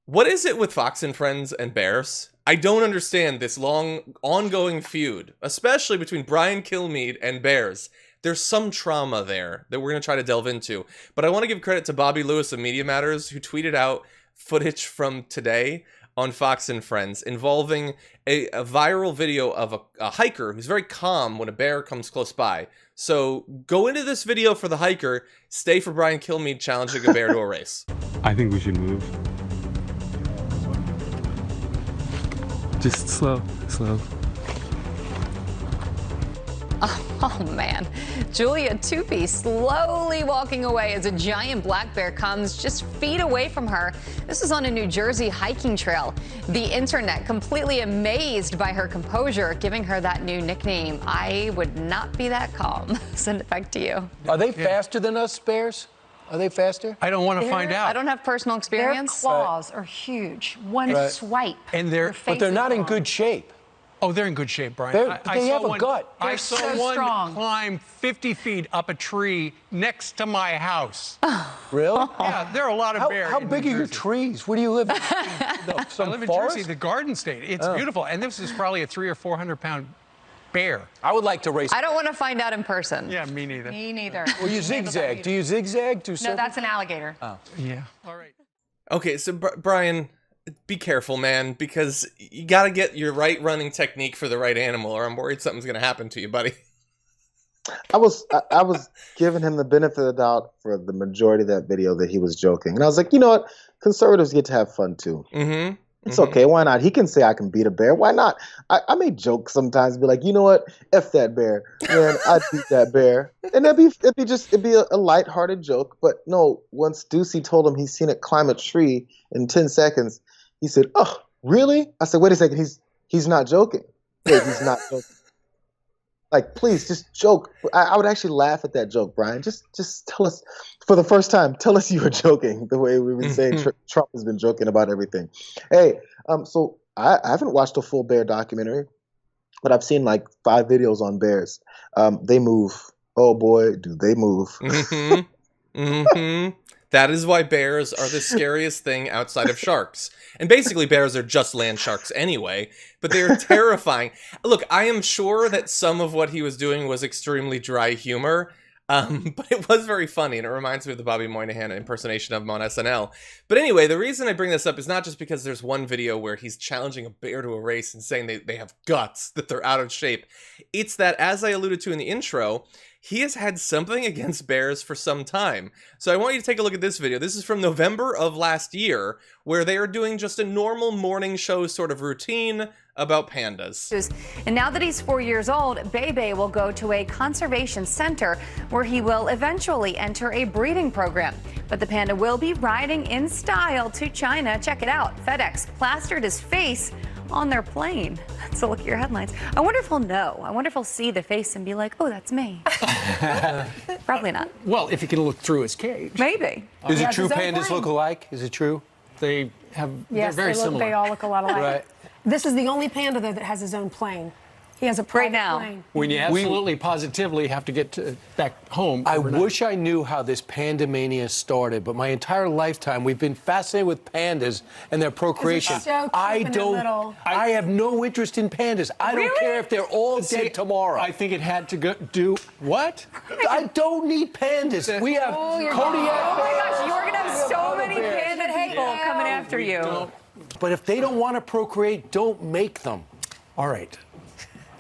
What is it with Fox and Friends and bears? I don't understand this long, ongoing feud, especially between Brian Kilmeade and bears. There's some trauma there that we're going to try to delve into. But I want to give credit to Bobby Lewis of Media Matters, who tweeted out footage from today on Fox and Friends involving a viral video of a hiker who's very calm when a bear comes close by. So go into this video for the hiker, stay for Brian Kilmeade challenging a bear to a race. I think we should move. Just slow. Oh man, Julia Tupi slowly walking away as a giant black bear comes just feet away from her. This is on a New Jersey hiking trail. The internet completely amazed by her composure, giving her that new nickname. I would not be that calm. Send it back to you. Are they faster than us, bears? Are they faster? I don't want to find out. I don't have personal experience. Their claws are huge. One swipe. And But they're not in good shape. Oh, they're in good shape, Brian. They have a gut. I saw so one strong. climb 50 feet up a tree next to my house. Really? Yeah, there are a lot of bears. How in big New are your Jersey. trees? Where do you live? I live in Jersey, the Garden State. It's beautiful, and this is probably a 300 or 400 pound bear. I would like to race. I don't want to find out in person. Yeah, me neither. Me neither. Well, you zigzag. Do you zigzag? No, that's an alligator. Oh. Yeah. All right. Okay, so Brian, be careful, man, because you got to get your right running technique for the right animal, or I'm worried something's going to happen to you, buddy. I was giving him the benefit of the doubt for the majority of that video that he was joking. And I was like, you know what? Conservatives get to have fun too. Mm-hmm. It's okay. Why not? He can say I can beat a bear. Why not? I may joke sometimes, be like, you know what? F that bear. Man, I'd beat that bear. And it'd be a lighthearted joke. But no, once Doocy told him he's seen it climb a tree in 10 seconds, he said, oh, really? I said, wait a second. He's not joking. Wait, he's not joking. Like, please, just joke. I would actually laugh at that joke, Brian. Just tell us, for the first time, tell us you were joking the way we've been saying Trump has been joking about everything. Hey, so I haven't watched a full bear documentary, but I've seen like 5 videos on bears. They move. Oh, boy, do they move. Mm-hmm. Mm-hmm. That is why bears are the scariest thing outside of sharks. And basically, bears are just land sharks anyway, but they're terrifying. Look, I am sure that some of what he was doing was extremely dry humor, but it was very funny, and it reminds me of the Bobby Moynihan impersonation of him on SNL. But anyway, the reason I bring this up is not just because there's one video where he's challenging a bear to a race and saying they have guts, that they're out of shape. It's that, as I alluded to in the intro, he has had something against bears for some time. So I want you to take a look at this video. This is from November of last year, where they are doing just a normal morning show sort of routine about pandas. And now that he's 4 years old, Bebe will go to a conservation center where he will eventually enter a breeding program. But the panda will be riding in style to China. Check it out. FedEx plastered his face on their plane. So look at your headlines. I wonder if he'll know. I wonder if he'll see the face and be like, oh, that's me. Probably not. Well, if you can look through his cage. Maybe. Is it true pandas look alike? Is it true? They have, Yes, they're very similar. They all look a lot alike. Right. This is the only panda, though, that has his own plane. He has a private now. plane. When you absolutely, positively have to get back home. I overnight. wish I knew how this panda mania started, but my entire lifetime we've been fascinated with pandas and their procreation. So I cute and don't. little. I have no interest in pandas. I don't care if they're all dead tomorrow. I think it had to do what? I don't need pandas. We have Kodiak. Oh my gosh, you're going to have so many panda people coming after you. But if they don't want to procreate, don't make them. All right.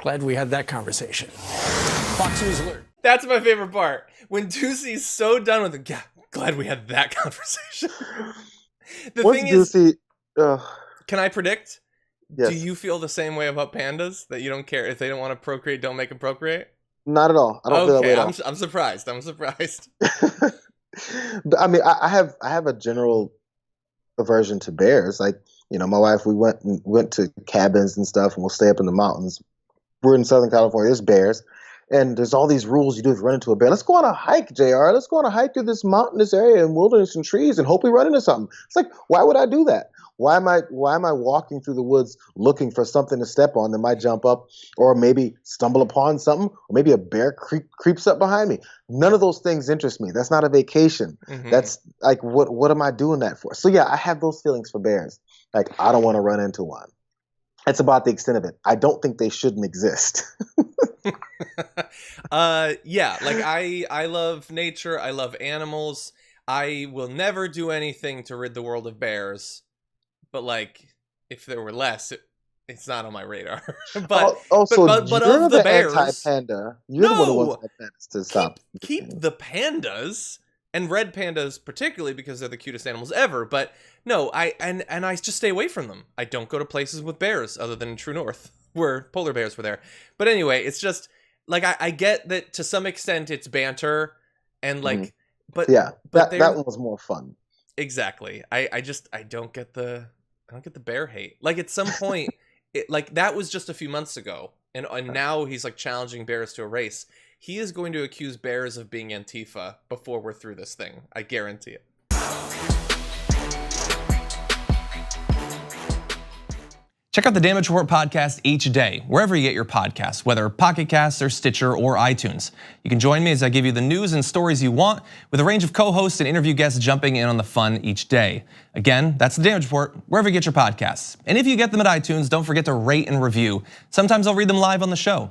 Glad we had that conversation. Fox News alert. That's my favorite part. When Doocy's so done with it, yeah, glad we had that conversation. The What's thing is, Doocy? can I predict? Yes. Do you feel the same way about pandas? That you don't care if they don't want to procreate, don't make them procreate? Not at all. I don't feel that way at all. I'm surprised. I'm surprised. But I mean, I have a general aversion to bears. Like, you know, my wife, we went to cabins and stuff, and we'll stay up in the mountains. We're in Southern California. There's bears, and there's all these rules you do if you run into a bear. Let's go on a hike, JR. Let's go on a hike through this mountainous area and wilderness and trees, and hope we run into something. It's like, why would I do that? Why am I walking through the woods looking for something to step on that might jump up or maybe stumble upon something, or maybe a bear creeps up behind me? None of those things interest me. That's not a vacation. That's like, what am I doing that for? So yeah, I have those feelings for bears. Like, I don't want to run into one. It's about the extent of it. I don't think they shouldn't exist. Yeah, like I love nature. I love animals. I will never do anything to rid the world of bears. But like, if there were less, it's not on my radar. but also, but you're of the bears, anti-panda. You're the one who wants the pandas to stop. Keep the pandas, and red pandas particularly, because they're the cutest animals ever. But no, I just stay away from them. I don't go to places with bears other than in True North, where polar bears were there. But anyway, it's just like, I get that to some extent it's banter and like, but yeah, but that one was more fun. Exactly. I don't get the bear hate. Like, at some point, like, that was just a few months ago, and now he's like challenging bears to a race. He is going to accuse bears of being Antifa before we're through this thing. I guarantee it. Check out the Damage Report podcast each day, wherever you get your podcasts, whether Pocket Casts or Stitcher or iTunes. You can join me as I give you the news and stories you want, with a range of co-hosts and interview guests jumping in on the fun each day. Again, that's the Damage Report, wherever you get your podcasts. And if you get them at iTunes, don't forget to rate and review. Sometimes I'll read them live on the show.